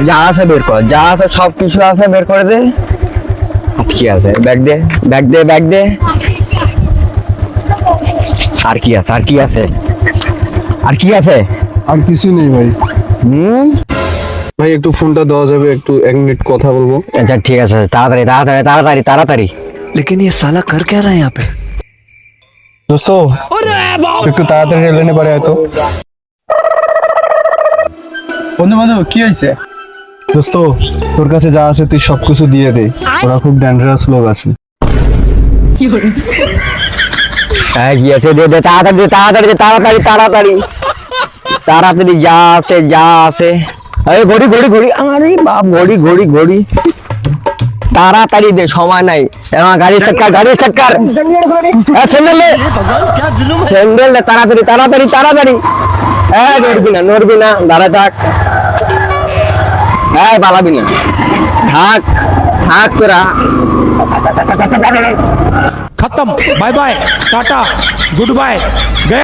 যা আছে বের কর, যা আছে সব কিছু আছে বের করে দে। কি আছে? ব্যাগ দে, ব্যাগ দে, ব্যাগ দে। আর কি আছে? আর কি আছে? আর কি আছে? আর কিছু নেই ভাই। হুম, ভাই একটু ফোনটা দেওয়া যাবে, একটু 1 মিনিট কথা বলবো। আচ্ছা ঠিক আছে, তাড়াতাড়ি তাড়াতাড়ি তাড়াতাড়ি তাড়াতাড়ি। लेकिन ये साला कर क्या रहा है यहाँ पे? দোস্ত একটু তাড়াতাড়ি রেললাইনে পারে হয়তো। বন্ধু বন্ধু কি হয়েছে? দোস্ত তোর কাছে যা আছে তুই সবকিছু দিয়ে দে, ওরা খুব ডেঞ্জারাস লোক আছে। হ্যাঁ কি আছে? দে দে, তাড়াতাড়ি দে, তাড়াতাড়ি দে, তাড়াতাড়ি তাড়াতাড়ি তাড়াতাড়ি যা আছে যা আছে। আরে ঘড়ি ঘড়ি ঘড়ি, আরে বাপ, ঘড়ি ঘড়ি ঘড়ি, তাড়াতাড়ি দে, সময় নাই। এমন গাড়ি স্টার্ট কর, গাড়ি স্টার্ট কর। স্যান্ডেল নে, স্যান্ডেল নে, তাড়াতাড়ি তাড়াতাড়ি তাড়াতাড়ি। হ্যাঁ নড়বি না, নড়বি না, দাঁড়া থাক। হ্যাঁ পালাবি না, থাক থাক তোরা। खत्म, bye bye, tata, goodbye, गए।